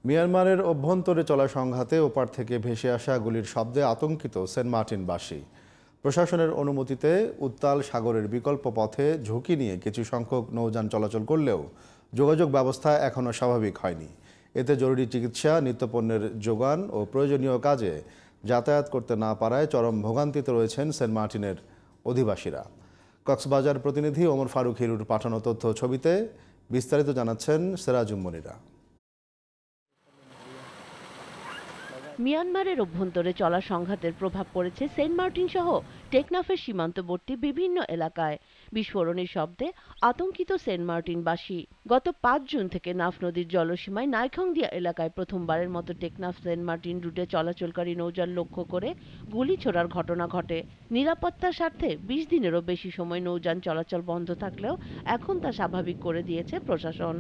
মিয়ানমারের অভ্যন্তরে চলা সংঘাতে ওপার থেকে ভেসে আসা গুলির শব্দে আতঙ্কিত সেন্ট মার্টিনবাসী। প্রশাসনের অনুমতিতে উত্তাল সাগরের বিকল্প পথে ঝুঁকি নিয়ে কিছু সংখ্যক নৌযান চলাচল করলেও যোগাযোগ ব্যবস্থা এখনও স্বাভাবিক হয়নি। এতে জরুরি চিকিৎসা, নিত্যপণ্যের যোগান ও প্রয়োজনীয় কাজে যাতায়াত করতে না পারায় চরম ভোগান্তিতে রয়েছেন সেন্ট মার্টিনের অধিবাসীরা। কক্সবাজার প্রতিনিধি ওমর ফারুক হিরুর পাঠানো তথ্য ছবিতে বিস্তারিত জানাচ্ছেন সেরাজুম মনিরা। মিয়ানমারের অভ্যন্তরে চলা সংঘাতের প্রভাব পড়েছে সেন্ট মার্টিন সহ টেকনাফের সীমান্তবর্তী বিভিন্ন এলাকায়। বিস্ফোরণের শব্দে আতঙ্কিত সেন্ট মার্টিনবাসী। গত ৫ জুন থেকে নাফ নদীর জলসীমায় নাইখংদিয়া এলাকায় প্রথমবারের মতো টেকনাফ সেন্ট মার্টিন রুটে চলাচলকারী নৌযান লক্ষ্য করে গুলি ছোড়ার ঘটনা ঘটে। নিরাপত্তার স্বার্থে ২০ দিনেরও বেশি সময় নৌযান চলাচল বন্ধ থাকলেও এখন তা স্বাভাবিক করে দিয়েছে প্রশাসন।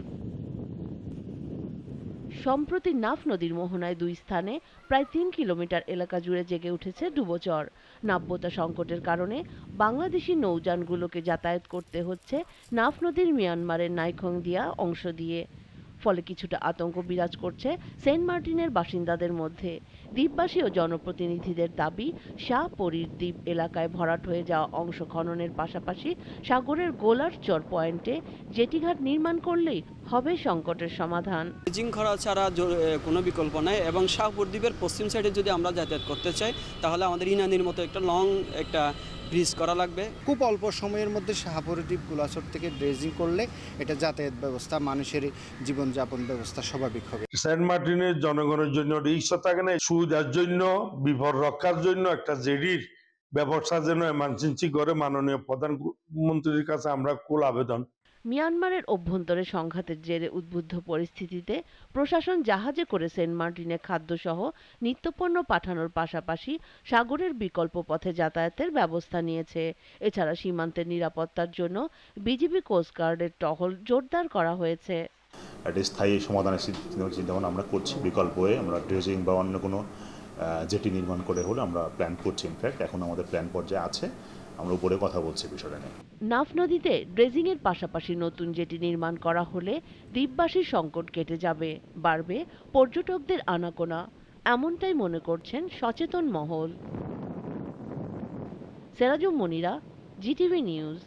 সম্প্রতি নাফ নদীর মোহনায় ২ স্থানে প্রায় ৩ কিলোমিটার এলাকা জুড়ে জেগে উঠেছে ডুবোচর। নাব্যতা সংকটের কারণে বাংলাদেশি নৌযানগুলোকে যাতায়াত করতে হচ্ছে নাফ নদীর মিয়ানমারের নাইখংদিয়া অংশ দিয়ে। ফলে কিছুটা আতঙ্ক বিরাজ করছে সেন্ট মার্টিনের বাসিন্দাদের মধ্যে। দ্বীপবাসী ও জনপ্রতিনিধিদের দাবি, শাহপরীর দ্বীপ এলাকায় ভরাট হয়ে যাওয়া অংশ খননের পাশাপাশি সাগরের গোলার চর পয়েন্টে জেটিঘাট নির্মাণ করলেই হবে সংকটের সমাধান। ড্রেজিং করা ছাড়া কোনো বিকল্প নাই এবং শাহপুর দ্বীপের পশ্চিম সাইডে যদি আমরা যাতায়াত করতে চাই তাহলে আমাদের ইনানির মতো একটা লং একটা ব্রিজ করা লাগবে। খুব অল্প সময়ের মধ্যে শাহপুর দ্বীপ গোলাচর থেকে ড্রেজিং করলে এটা যাতায়াত ব্যবস্থা, মানুষের জীবনযাপন ব্যবস্থা স্বাভাবিক হবে। সেন্ট মার্টিনের জনগণের জন্য রিক্সা থাকে না, সুবিধার জন্য, বিপদ রক্ষার জন্য একটা জেডির ব্যবস্থা যেন এমার্জেন্সি করে মাননীয় প্রধানমন্ত্রীর কাছে আমরা কুল আবেদন। মিয়ানমারের অভ্যন্তরে সংঘাতের জেরে উদ্বুদ্ধ পরিস্থিতিতে প্রশাসন জাহাজে করে সেন্ট মার্টিনে খাদ্যসহ নিত্যপণ্য পাঠানোর পাশাপাশি সাগরের বিকল্প পথে যাতায়াতের ব্যবস্থা নিয়েছে। এছাড়া সীমান্তের নিরাপত্তার জন্য বিজিবি কোস্টগার্ডের টহল জোরদার করা হয়েছে। একটা স্থায়ী সমাধানের চিন্তাভাবনা আমরা করছি। বিকল্প হয়ে আমরা ড্রেজিং বা অন্য কোনো জেটি নির্মাণ করে হলে আমরা প্ল্যান করছি। ইনফ্যাক্ট এখন আমাদের প্ল্যান পর্যায়ে আছে, আমরা উপরে কথা বলছি বিষয়টা নিয়ে। নাফ নদীতে ড্রেজিং এর পাশাপাশি নতুন জেটি নির্মাণ করা হলে দ্বীপবাসীর সংকট কেটে যাবে, বাড়বে পর্যটকদের আনাগোনা, এমনটাই মনে করছেন সচেতন মহল। সেরাজুম মনিরা, জিটিভি নিউজ।